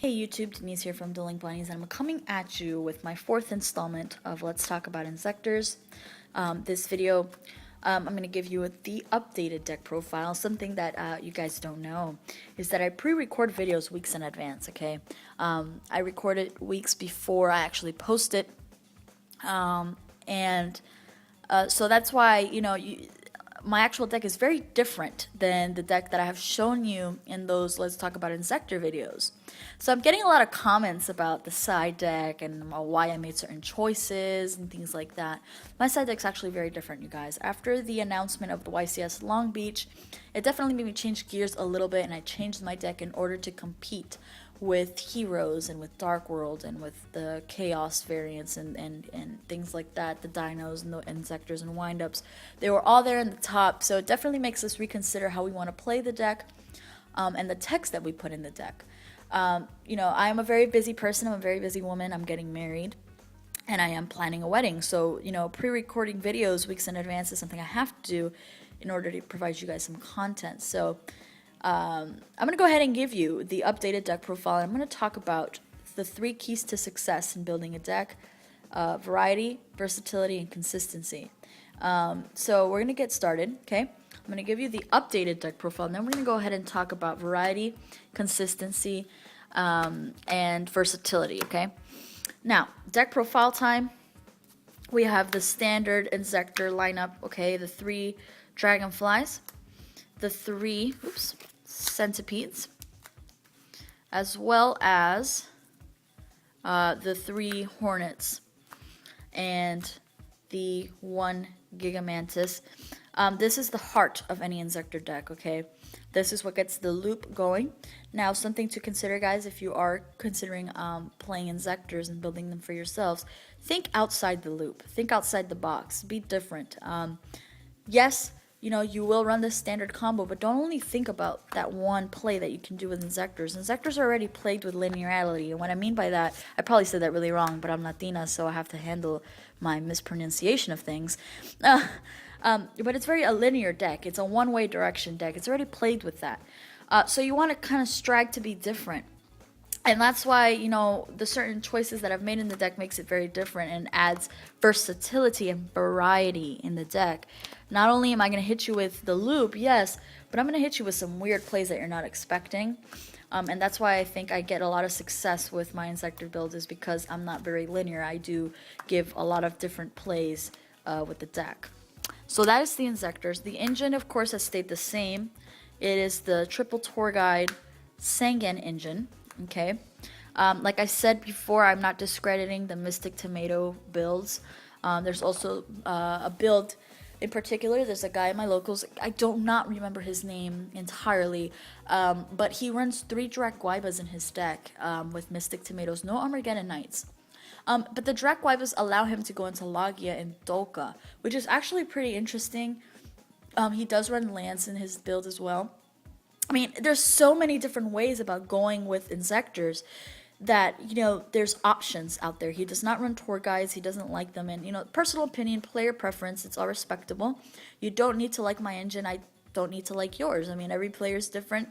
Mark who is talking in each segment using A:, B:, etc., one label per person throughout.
A: Hey YouTube, Denise here from Dueling Bunnies, and I'm coming at you with my fourth installment of Let's Talk About Inzektors. This video, I'm going to give you the updated deck profile. Something that you guys don't know is that I pre-record videos weeks in advance, okay? I record it weeks before I actually post it, so that's why, my actual deck is very different than the deck that I have shown you in those Let's Talk About Inzektor videos. So I'm getting a lot of comments about the side deck and why I made certain choices and things like that. My side deck's actually very different, you guys. After the announcement of the YCS Long Beach, it definitely made me change gears a little bit, and I changed my deck in order to compete with Heroes and with Dark World and with the Chaos variants and things like that, the Dinos and the Inzektors and Windups. They were all there in the top, so it definitely makes us reconsider how we want to play the deck and the text that we put in the deck. I am a very busy person. I'm a very busy woman. I'm getting married, and I am planning a wedding. So, pre-recording videos weeks in advance is something I have to do in order to provide you guys some content. So, I'm going to go ahead and give you the updated deck profile. I'm going to talk about the 3 keys to success in building a deck: variety, versatility, and consistency. So we're going to get started, okay? I'm going to give you the updated deck profile, and then we're going to go ahead and talk about variety, consistency, and versatility, okay? Now, deck profile time. We have the standard Inzektor lineup, okay? The 3 dragonflies, the 3 centipedes, as well as the 3 hornets and the 1 gigamantis. This is the heart of any Inzektor deck, okay? This is what gets the loop going. Now, something to consider, guys, if you are considering playing Inzektors and building them for yourselves, think outside the loop. Think outside the box. Be different. Yes, you will run the standard combo, but don't only think about that one play that you can do with Inzektors. Inzektors are already plagued with linearity, and what I mean by that, I probably said that really wrong, but I'm Latina, so I have to handle my mispronunciation of things. But it's very a linear deck. It's a one-way direction deck. It's already plagued with that. So you want to kind of strive to be different. And that's why, the certain choices that I've made in the deck makes it very different and adds versatility and variety in the deck. Not only am I going to hit you with the loop, yes, but I'm going to hit you with some weird plays that you're not expecting. And that's why I think I get a lot of success with my Inzektor build, is because I'm not very linear. I do give a lot of different plays with the deck. So that is the Inzektors. The engine, of course, has stayed the same. It is the triple tour guide Sangan engine. Okay, like I said before, I'm not discrediting the Mystic Tomato builds. There's also a build in particular. There's a guy in my locals. I do not remember his name entirely, but he runs 3 Drac-Guaibas in his deck with Mystic Tomatoes, no Armageddon Knights. But the Drac-Guaibas allow him to go into Lagia and Dolka, which is actually pretty interesting. He does run Lance in his build as well. I mean, there's so many different ways about going with Inzektors that, there's options out there. He does not run tour guides. He doesn't like them. And, personal opinion, player preference, it's all respectable. You don't need to like my engine. I don't need to like yours. I mean, every player is different.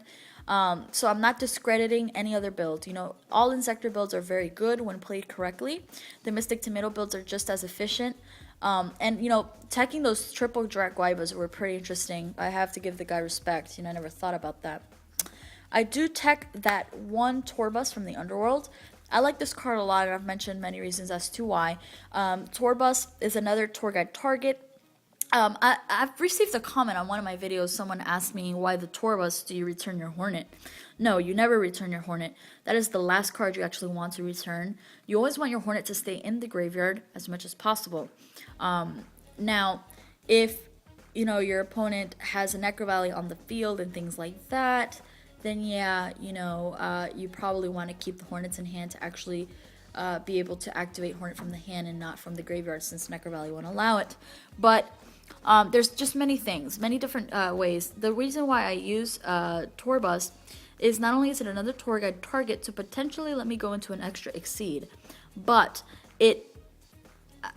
A: So I'm not discrediting any other build. All Inzektor builds are very good when played correctly. The Mystic Tomato builds are just as efficient. Teching those triple Drac-Guaibas were pretty interesting. I have to give the guy respect. I never thought about that. I do tech that 1 Torbus from the Underworld. I like this card a lot, and I've mentioned many reasons as to why. Torbus is another tour guide target. I've received a comment on one of my videos. Someone asked me, why the Torbus do you return your Hornet? No, you never return your Hornet. That is the last card you actually want to return. You always want your Hornet to stay in the graveyard as much as possible. Now, if, your opponent has a Necro Valley on the field and things like that, then yeah, you probably want to keep the Hornets in hand to actually be able to activate Hornet from the hand and not from the graveyard, since Necro Valley won't allow it. But there's just many things, many different ways. The reason why I use Torbus is not only is it another tour guide target to potentially let me go into an extra Exceed, but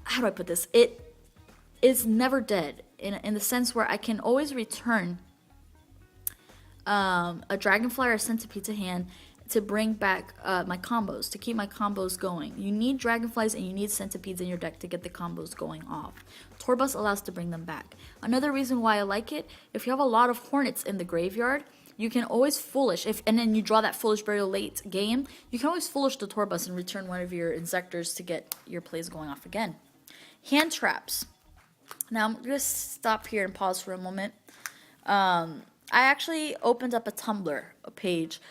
A: how do I put this? It is never dead in the sense where I can always return a Dragonfly or a Centipede to hand to bring back my combos, to keep my combos going. You need dragonflies and you need centipedes in your deck to get the combos going off. Torbus allows to bring them back. Another reason why I like it, if you have a lot of hornets in the graveyard, you can always foolish, and then you draw that foolish burial late game, you can always foolish the Torbus and return one of your Inzektors to get your plays going off again. Hand traps. Now I'm going to stop here and pause for a moment. I actually opened up a Tumblr page,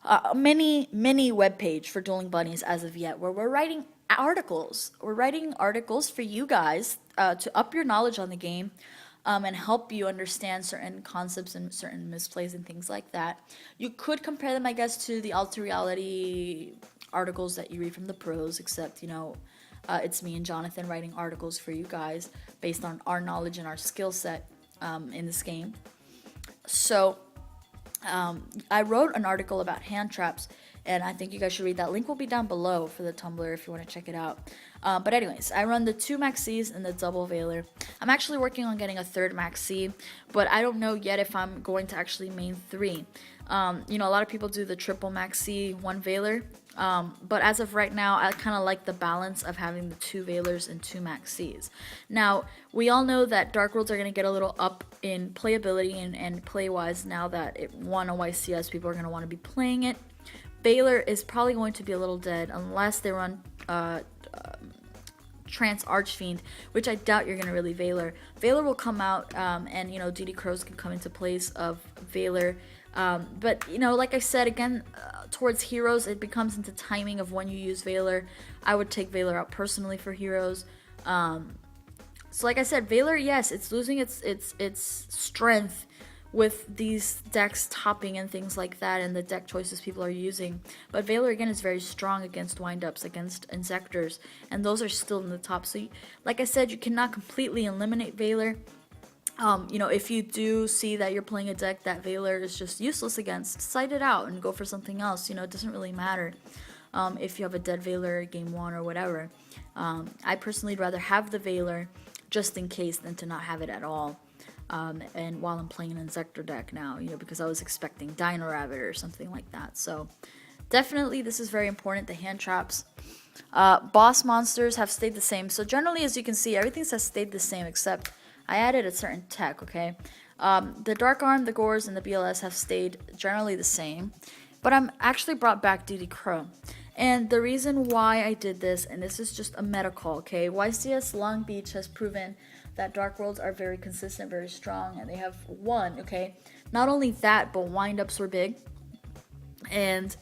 A: a mini web page for Dueling Bunnies as of yet, where we're writing articles. We're writing articles for you guys to up your knowledge on the game and help you understand certain concepts and certain misplays and things like that. You could compare them, I guess, to the Alter Reality articles that you read from the pros, except, you know, it's me and Jonathan writing articles for you guys based on our knowledge and our skill set in this game. So I wrote an article about hand traps, and I think you guys should read that. Link will be down below for the Tumblr if you want to check it out. But anyways, I run the 2 Max Cs and the double Veiler. I'm actually working on getting a 3rd Max C, but I don't know yet if I'm going to actually main 3. You know, a lot of people do the triple Max C, 1 Veiler. But as of right now, I kind of like the balance of having the 2 Veilers and 2 Max Cs. Now, we all know that Dark Worlds are going to get a little up in playability and play-wise now that it won a YCS. People are going to want to be playing it. Veiler is probably going to be a little dead unless they run Trance Archfiend, which I doubt you're going to really Veiler. Veiler will come out, and, you know, DD Crows can come into place of Veiler. But, you know, like I said, again, towards heroes, it becomes into timing of when you use Veiler. I would take Veiler out personally for heroes. So like I said, Veiler, yes, it's losing its strength with these decks topping and things like that and the deck choices people are using. But Veiler, again, is very strong against windups, against Inzektors, and those are still in the top. So, like I said, you cannot completely eliminate Veiler. You know, if you do see that you're playing a deck that Veiler is just useless against, side it out and go for something else. You know, it doesn't really matter if you have a dead Veiler game 1 or whatever. I personally would rather have the Veiler just in case than to not have it at all. And while I'm playing an Inzektor deck now, you know, because I was expecting Dino Rabbit or something like that. So definitely this is very important, the hand traps. Boss monsters have stayed the same. So generally, as you can see, everything has stayed the same except I added a certain tech, okay? The Dark Arm, the Gores, and the BLS have stayed generally the same. But I'm actually brought back DD Crow. And the reason why I did this, and this is just a meta call, okay? YCS Long Beach has proven that Dark Worlds are very consistent, very strong, and they have won, okay? Not only that, but windups were big. And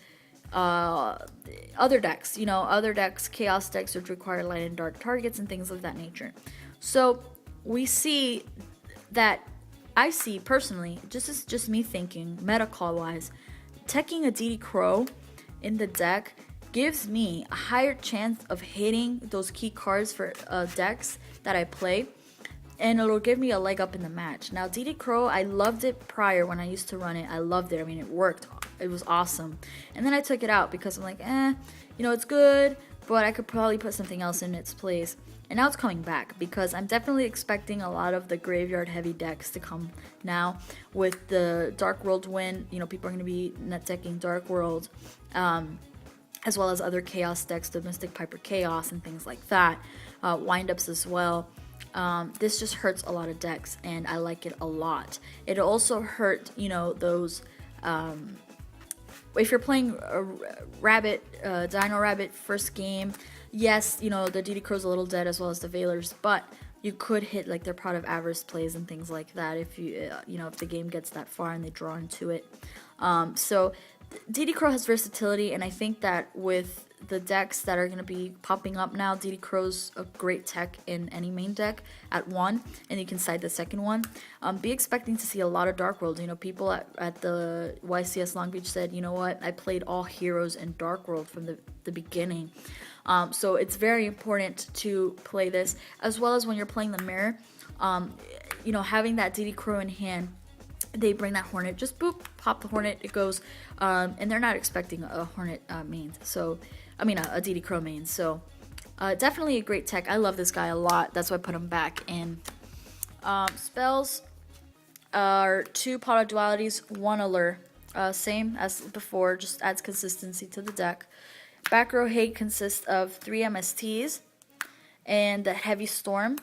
A: other decks, you know, other decks, chaos decks, which require light and dark targets and things of that nature. So we see that, I see personally, just me thinking, meta call wise, teching a DD Crow in the deck gives me a higher chance of hitting those key cards for decks that I play, and it'll give me a leg up in the match. Now, DD Crow, I loved it prior when I used to run it. I loved it. I mean, it worked. It was awesome. And then I took it out because I'm like, you know, it's good, but I could probably put something else in its place. And now it's coming back because I'm definitely expecting a lot of the graveyard heavy decks to come now with the Dark World win. You know, people are going to be net decking Dark World, as well as other chaos decks, the Mystic Piper Chaos and things like that, windups as well. This just hurts a lot of decks, and I like it a lot. It also hurt, you know, those, if you're playing a Rabbit, Dino Rabbit first game, yes, you know, the DD Crow's a little dead as well as the Veilers, but you could hit like their Pot of Avarice plays and things like that if you, you know, if the game gets that far and they draw into it. So DD Crow has versatility, and I think that with the decks that are going to be popping up now, DD Crow's a great tech in any main deck at 1, and you can side the second one. Be expecting to see a lot of Dark World. You know, people at the YCS Long Beach said, you know what, I played all heroes in Dark World from the beginning. So it's very important to play this, as well as when you're playing the Mirror. You know, having that DD Crow in hand, they bring that Hornet, just boop, pop the Hornet, it goes, and they're not expecting a Hornet main, so, I mean, a DD Crow main, so, definitely a great tech. I love this guy a lot, that's why I put him back in. Spells are 2 Pot of Dualities, 1 Allure. Same as before, just adds consistency to the deck. Back row hate consists of 3 MSTs and the Heavy Storm.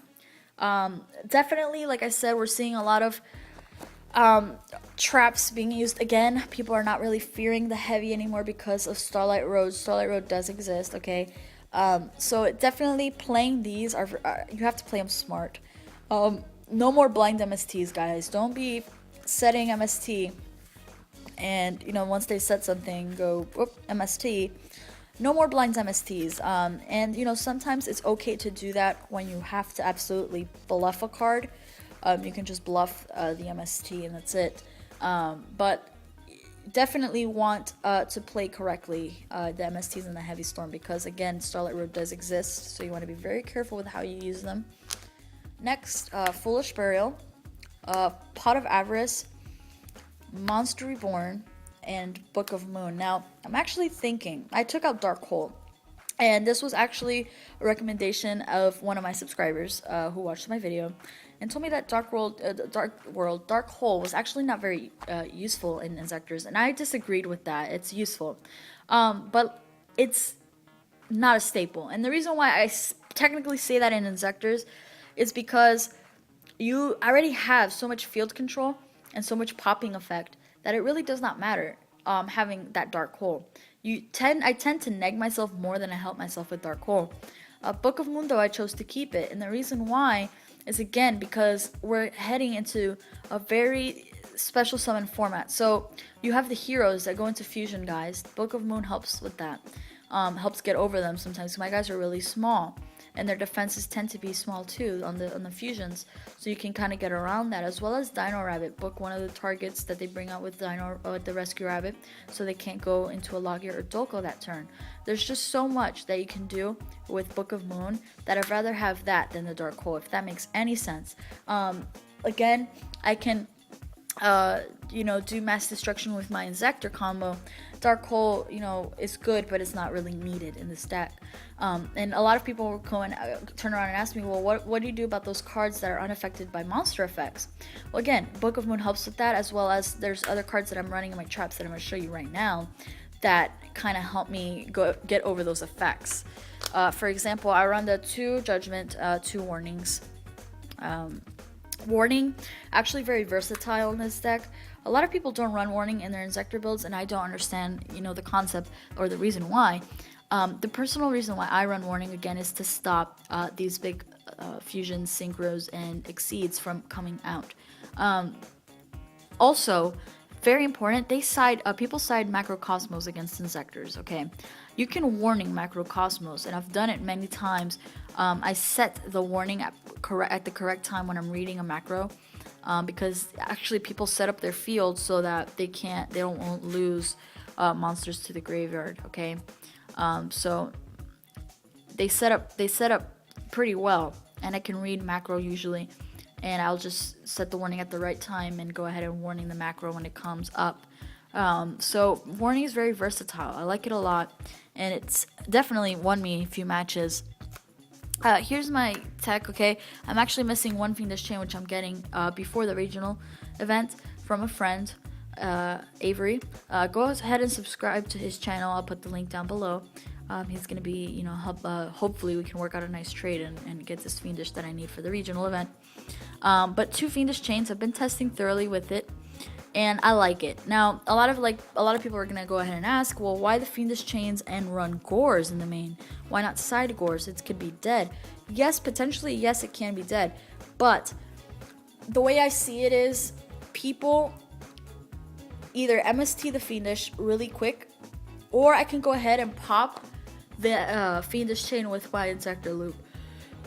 A: Definitely, like I said, we're seeing a lot of traps being used again. People are not really fearing the heavy anymore because of Starlight Road. Starlight Road does exist, okay? So definitely playing these are you have to play them smart. No more blind MSTs, guys. Don't be setting MST and once they set something, go whoop, MST. No more blind MSTs. And sometimes it's okay to do that when you have to absolutely bluff a card. You can just bluff the MST and that's it. But definitely want to play correctly the MSTs in the Heavy Storm because, again, Starlight Road does exist, so you want to be very careful with how you use them. Next, Foolish Burial, Pot of Avarice, Monster Reborn, and Book of Moon. Now, I'm actually thinking, I took out Dark Hole, and this was actually a recommendation of one of my subscribers who watched my video and told me that Dark Hole was actually not very useful in Inzektors, and I disagreed with that. It's useful, but it's not a staple. And the reason why I technically say that in Inzektors is because you already have so much field control and so much popping effect that it really does not matter having that Dark Hole. I tend to neg myself more than I help myself with Dark Hole. Book of Moon, though, I chose to keep it, and the reason why is, again, because we're heading into a very special summon format. So you have the heroes that go into fusion, guys. Book of Moon helps with that. Helps get over them sometimes. My guys are really small, and their defenses tend to be small too on the fusions, so you can kind of get around that, as well as Dino Rabbit. Book one of the targets that they bring out with the Rescue Rabbit, so they can't go into a Logia or Dolko that turn. There's just so much that you can do with Book of Moon that I'd rather have that than the Dark Hole, if that makes any sense. Again, I can do mass destruction with my Inzektor combo. Dark Hole, is good, but it's not really needed in this deck. And a lot of people will go and turn around and ask me, well, what do you do about those cards that are unaffected by monster effects? Well, again, Book of Moon helps with that, as well as there's other cards that I'm running in my traps that I'm going to show you right now that kind of help me get over those effects. For example, I run the 2 Judgment, 2 Warnings. Warning, actually very versatile in this deck. A lot of people don't run Warning in their Inzektor builds, and I don't understand, the concept or the reason why. The personal reason why I run Warning, again, is to stop these big fusions, synchros, and exceeds from coming out. Also, very important, people side Macrocosmos against Inzektors, okay? You can Warning Macrocosmos, and I've done it many times. I set the warning at the correct time when I'm reading a macro, because actually people set up their field so that they won't lose monsters to the graveyard, okay? So they set up pretty well, and I can read macro usually, and I'll just set the warning at the right time and go ahead and warning the macro when it comes up. So Warning is very versatile. I like it a lot, and it's definitely won me a few matches. Here's my tech, okay? I'm actually missing one Fiendish Chain, which I'm getting before the regional event from a friend, Avery. Go ahead and subscribe to his channel. I'll put the link down below. He's going to be, hopefully we can work out a nice trade and get this Fiendish that I need for the regional event. But 2 Fiendish Chains, I've been testing thoroughly with it, and I like it. Now, a lot of people are gonna go ahead and ask, well, why the Fiendish Chains and run Gores in the main? Why not side Gores? It could be dead. Yes, potentially, yes, it can be dead. But the way I see it is, people either MST the Fiendish really quick, or I can go ahead and pop the Fiendish Chain with my Inzektor loop.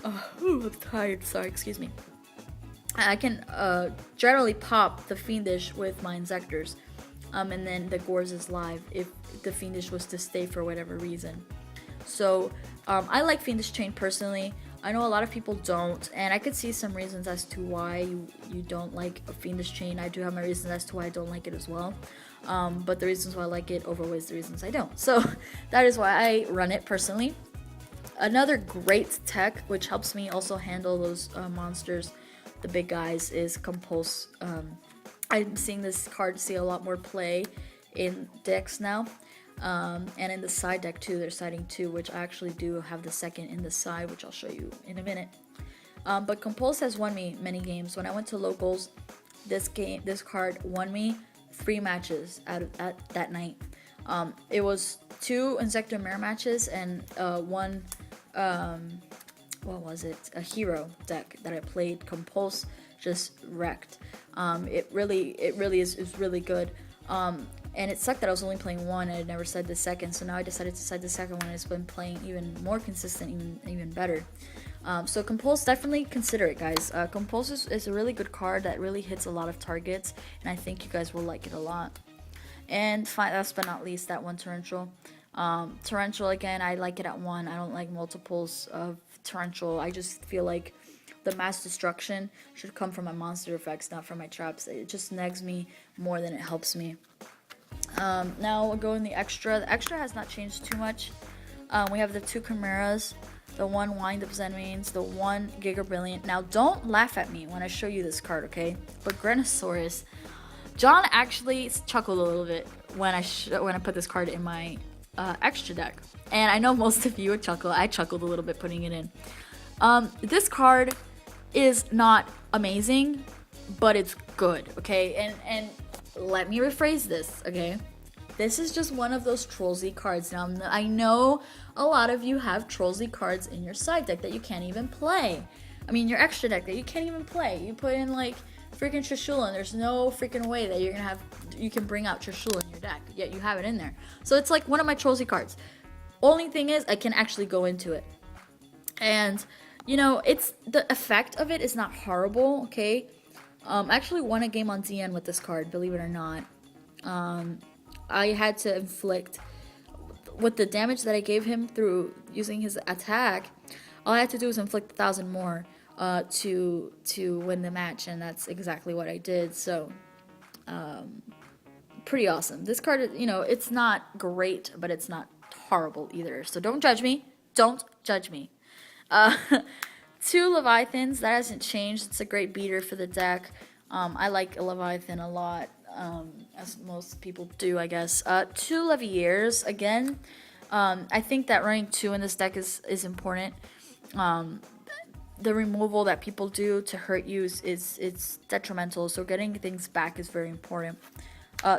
A: I'm tired, sorry, excuse me. I can generally pop the Fiendish with my Inzektors, and then the Gores is live if the Fiendish was to stay for whatever reason. So I like Fiendish Chain personally. I know a lot of people don't, and I could see some reasons as to why you don't like a Fiendish Chain. I do have my reasons as to why I don't like it as well, but the reasons why I like it overweighs the reasons I don't. So that is why I run it personally. Another great tech, which helps me also handle those monsters, the big guys, is Compulse. I'm seeing this card see a lot more play in decks now. And in the side deck too, they're siding 2, which I actually do have the second in the side, which I'll show you in a minute. But Compulse has won me many games. When I went to locals, this card won me 3 matches at that night. It was 2 Inzektor mirror matches and 1 what was it? A hero deck that I played. Compulse just wrecked. It really is really good. And it sucked that I was only playing 1 and I never said the second. So now I decided to side the second one and it's been playing even more consistent, even better. So Compulse, definitely consider it, guys. Compulse is a really good card that really hits a lot of targets, and I think you guys will like it a lot. And last but not least, that one Torrential. Torrential, again, I like it at 1. I don't like multiples of Torrential. I just feel like the mass destruction should come from my monster effects, not from my traps. It just negs me more than it helps me. Now we'll go in the extra. The extra has not changed too much. We have the 2 Chimeras, the 1 Wind-Up Zenmains, the 1 Giga Brilliant. Now, don't laugh at me when I show you this card, okay? But Granosaurus, Jon actually chuckled a little bit when I put this card in my extra deck. And I know most of you would chuckle. I chuckled a little bit putting it in. This card is not amazing, but it's good, okay? And let me rephrase this, okay? This is just one of those Trollsy cards. Now, I know a lot of you have Trollsy cards in your side deck that you can't even play. I mean, your extra deck that you can't even play. You put in, like, freaking Trishula, and there's no freaking way that you can bring out Trishula in your deck, yet you have it in there. So it's like one of my Trollsy cards. Only thing is, I can actually go into it. And, you know, the effect of it is not horrible, okay? I actually won a game on DN with this card, believe it or not. I had to inflict, with the damage that I gave him through using his attack, all I had to do was inflict 1,000 more to win the match, and that's exactly what I did. So, pretty awesome. This card, you know, it's not great, but it's not horrible either. So don't judge me. Don't judge me. 2 Leviathans, that hasn't changed. It's a great beater for the deck. I like a Leviathan a lot, as most people do, I guess. 2 Leviers, again, I think that running 2 in this deck is important. The removal that people do to hurt you is detrimental, so getting things back is very important.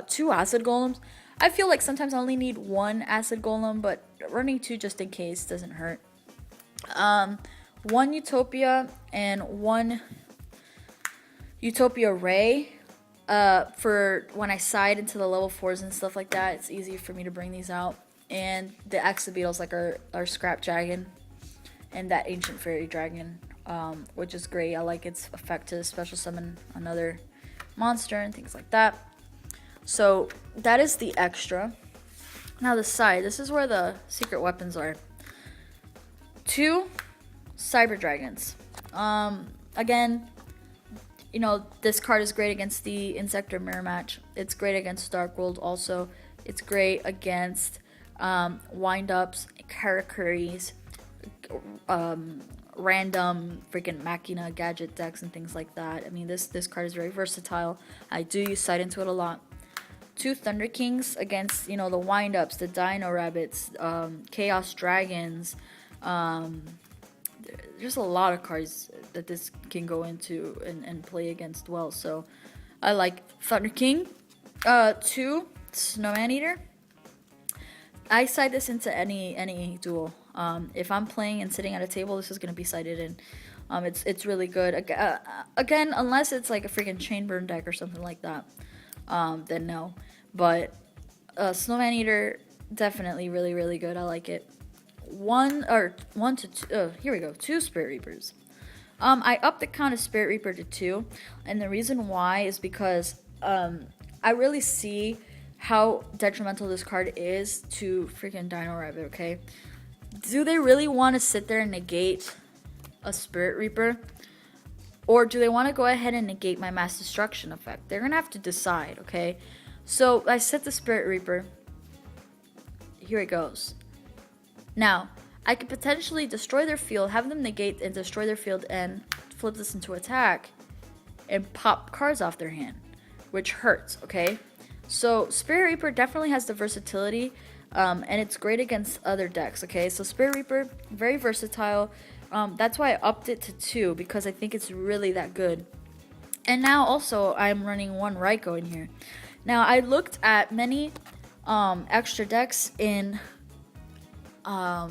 A: 2 Acid Golems. I feel like sometimes I only need 1 Acid Golem, but running 2 just in case doesn't hurt. 1 Utopia and 1 Utopia Ray. For when I side into the level 4s and stuff like that, it's easy for me to bring these out. And the Exabeetles, like our Scrap Dragon and that Ancient Fairy Dragon, which is great. I like its effect to special summon another monster and things like that. So that is the extra. Now the side, this is where the secret weapons are. 2 Cyber Dragons. Again, you know, this card is great against the Inzektor mirror match. It's great against Dark World also. It's great against wind-ups, Karakuris, random freaking Machina gadget decks and things like that. I mean, this card is very versatile. I do use Sight into it a lot. 2 Thunder Kings against, you know, the wind-ups, the Dino Rabbits, Chaos Dragons. There's a lot of cards that this can go into and play against well. So I like Thunder King. 2 Snowman Eater. I side this into any duel. If I'm playing and sitting at a table, this is gonna be sided in. It's really good. Again, unless it's like a freaking Chainburn deck or something like that, then no. But Snowman Eater, definitely really good. I like it. 2 Spirit Reapers. I upped the count of Spirit Reaper to 2, and the reason why is because I really see how detrimental this card is to freaking Dino Rabbit, okay? Do they really want to sit there and negate a Spirit Reaper? Or do they want to go ahead and negate my Mass Destruction effect? They're going to have to decide, okay? So I set the Spirit Reaper. Here it goes. Now, I could potentially destroy their field, have them negate and destroy their field, and flip this into attack and pop cards off their hand, which hurts, okay? So Spirit Reaper definitely has the versatility, and it's great against other decks. Okay, so Spirit Reaper, very versatile. That's why I upped it to 2, because I think it's really that good. And now also I'm running 1 Raikou in here. Now I looked at many extra decks in the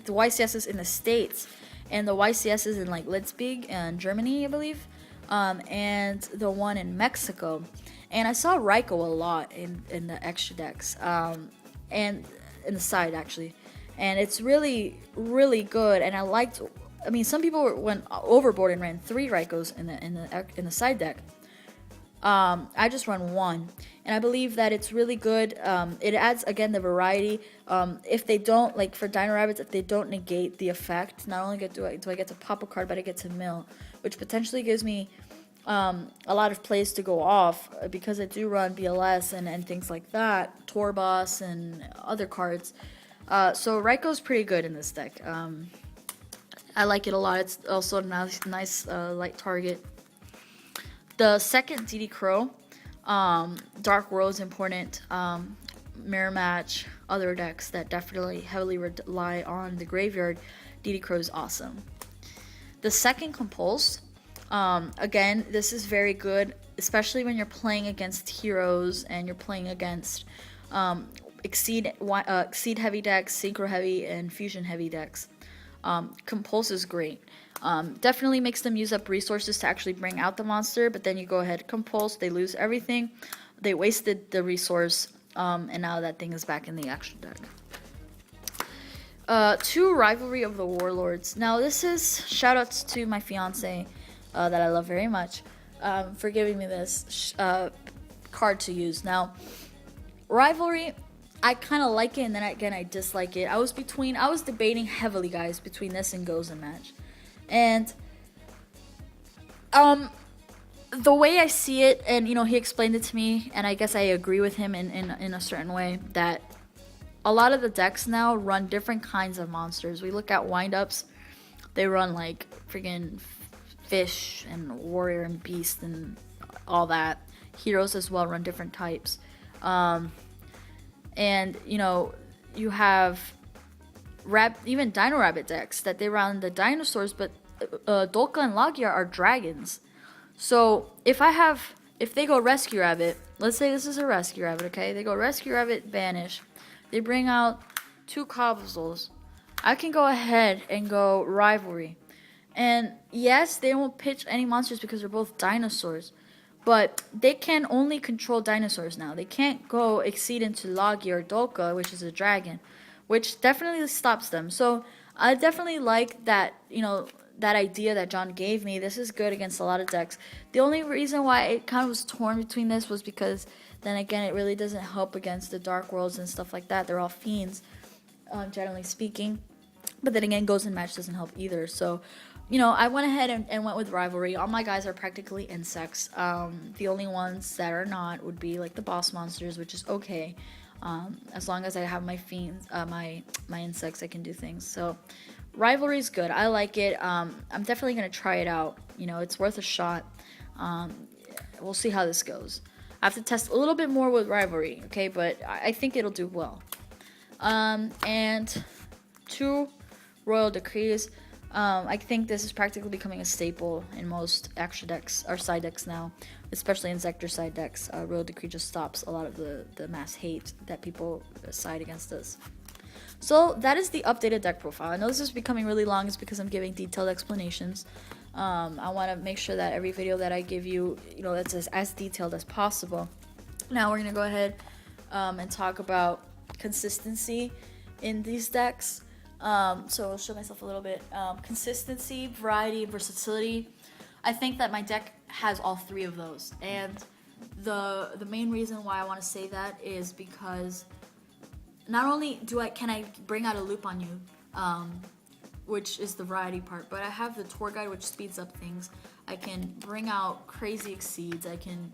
A: YCSs in the States, and the YCSs in like Leipzig and Germany, I believe, and the one in Mexico. And I saw Raikou a lot in the extra decks, and in the side actually. And it's really, really good. And I mean, some people went overboard and ran 3 Raikous in the side deck. I just run 1, and I believe that it's really good. It adds again the variety. If they don't, like for Dino Rabbits, if they don't negate the effect, not only do I get to pop a card, but I get to mill, which potentially gives me a lot of plays to go off, because I do run BLS and things like that, Tour Boss and other cards. So Raikou's pretty good in this deck. I like it a lot. It's also a nice light target. The second DD Crow, Dark World is important. Mirror Match, other decks that definitely heavily rely on the graveyard, DD Crow is awesome. The second Compulse, again, this is very good, especially when you're playing against heroes and you're playing against Exceed heavy decks, Synchro heavy, and Fusion heavy decks. Compulse is great. Definitely makes them use up resources to actually bring out the monster, but then you go ahead, Compulse, they lose everything. They wasted the resource, and now that thing is back in the action deck. 2 Rivalry of the Warlords. Now this is shoutouts to my fiance that I love very much for giving me this card to use. Now, Rivalry, I kind of like it, and then again I dislike it. I was debating heavily, guys, between this and Gozen Match. And the way I see it, and he explained it to me, and I guess I agree with him in a certain way, that a lot of the decks now run different kinds of monsters. We look at windups, they run like freaking fish and warrior and beast and all that. Heroes as well run different types. And you have even Dino Rabbit decks that they run the dinosaurs, but Dolka and Lagia are dragons. So if they go Rescue Rabbit, let's say this is a Rescue Rabbit, okay? They go Rescue Rabbit, Banish. They bring out 2 Cobblestools. I can go ahead and go Rivalry. And yes, they won't pitch any monsters because they're both dinosaurs. But they can only control dinosaurs now. They can't go Exceed into Lagia or Dolka, which is a dragon, which definitely stops them. So I definitely like that, that idea that Jon gave me. This is good against a lot of decks. The only reason why it kind of was torn between this was because then again, it really doesn't help against the Dark Worlds and stuff like that. They're all fiends, generally speaking. But then again, Gozen Match doesn't help either. So, I went ahead and went with Rivalry. All my guys are practically insects. The only ones that are not would be like the boss monsters, which is okay. As long as I have my fiends, my insects, I can do things. So Rivalry is good. I like it. I'm definitely going to try it out. It's worth a shot. We'll see how this goes. I have to test a little bit more with Rivalry, okay? But I think it'll do well. And 2 Royal Decrees. I think this is practically becoming a staple in most extra decks or side decks now, especially Inzektor side decks. Royal Decree just stops a lot of the mass hate that people side against us. So that is the updated deck profile. I know this is becoming really long. It's because I'm giving detailed explanations. I want to make sure that every video that I give you, that's as detailed as possible. Now we're going to go ahead and talk about consistency in these decks. So I'll show myself a little bit. Consistency, variety, versatility. I think that my deck has all 3 of those. And the main reason why I want to say that is because not only can I bring out a loop on you, which is the variety part, but I have the tour guide, which speeds up things. I can bring out crazy exceeds. I can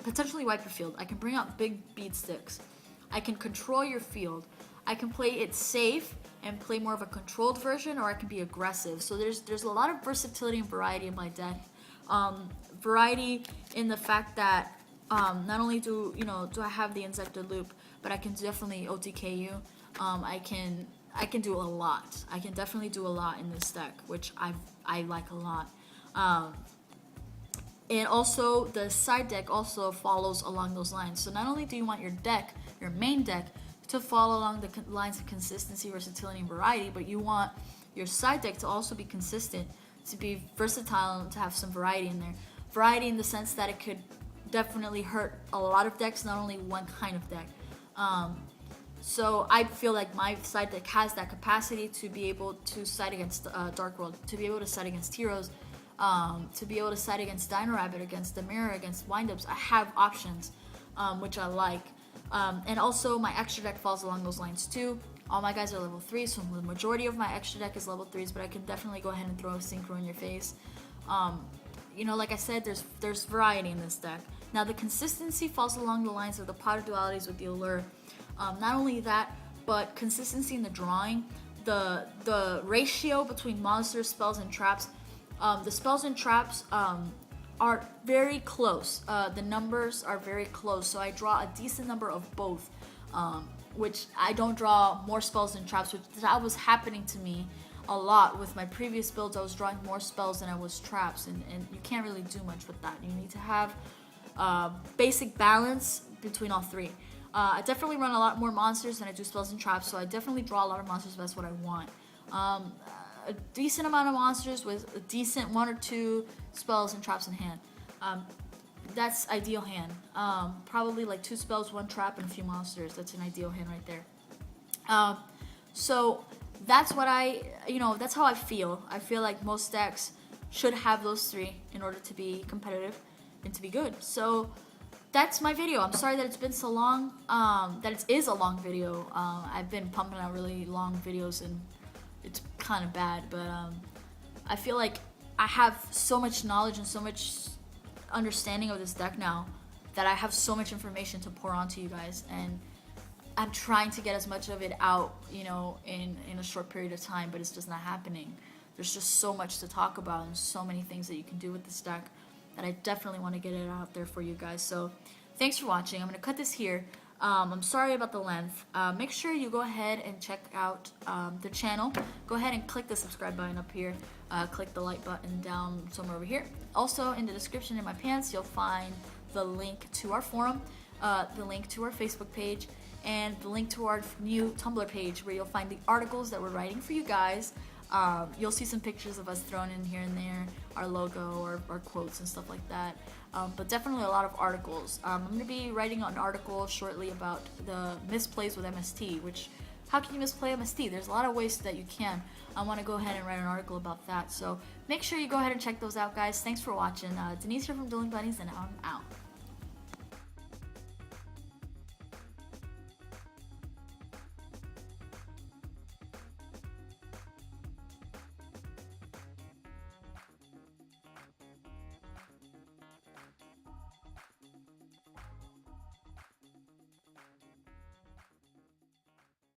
A: potentially wipe your field. I can bring out big bead sticks. I can control your field. I can play it safe and play more of a controlled version, or I can be aggressive. So there's a lot of versatility and variety in my deck. variety in the fact that not only do I have the Inzektor loop, but I can definitely OTK you. I can do a lot. I can definitely do a lot in this deck, which I like a lot. And also the side deck also follows along those lines. So not only do you want your deck, your main deck, to follow along the lines of consistency, versatility, and variety, but you want your side deck to also be consistent, to be versatile, and to have some variety in there. Variety in the sense that it could definitely hurt a lot of decks, not only one kind of deck. So I feel like my side deck has that capacity to be able to side against Dark World, to be able to side against Heroes, to be able to side against Dino Rabbit, against the Mirror, against Windups. I have options, which I like. And also my extra deck falls along those lines too. All my guys are level 3, so the majority of my extra deck is level 3s, but I can definitely go ahead and throw a Synchro in your face. Like I said, there's variety in this deck. Now the consistency falls along the lines of the Pot of Dualities with the Allure. Not only that, but consistency in the drawing, the ratio between monsters, spells, and traps. The spells and traps are very close. The numbers are very close, so I draw a decent number of both, which I don't draw more spells than traps, which that was happening to me a lot with my previous builds. I was drawing more spells than I was traps, and you can't really do much with that. You need to have basic balance between all three. I definitely run a lot more monsters than I do spells and traps, so I definitely draw a lot of monsters, but that's what I want. A decent amount of monsters with a decent 1 or 2 spells and traps in hand. That's ideal hand. Probably like 2 spells, 1 trap, and a few monsters. That's an ideal hand right there. So that's what that's how I feel. I feel like most decks should have those 3 in order to be competitive and to be good. So that's my video. I'm sorry that it's been so long, that it is a long video. I've been pumping out really long videos and it's kind of bad, but I feel like I have so much knowledge and so much understanding of this deck now that I have so much information to pour onto you guys, and I'm trying to get as much of it out, in a short period of time, but it's just not happening. There's just so much to talk about and so many things that you can do with this deck that I definitely want to get it out there for you guys. So thanks for watching. I'm going to cut this here. I'm sorry about the length. Make sure you go ahead and check out the channel. Go ahead and click the subscribe button up here. Click the like button down somewhere over here. Also, in the description in my pants, you'll find the link to our forum, the link to our Facebook page, and the link to our new Tumblr page where you'll find the articles that we're writing for you guys. You'll see some pictures of us thrown in here and there, our logo, our quotes and stuff like that. But definitely a lot of articles. I'm going to be writing an article shortly about the misplays with MST, which, how can you misplay MST? There's a lot of ways that you can. I want to go ahead and write an article about that. So make sure you go ahead and check those out, guys. Thanks for watching. Denise here from Dueling Bunnies, and I'm out.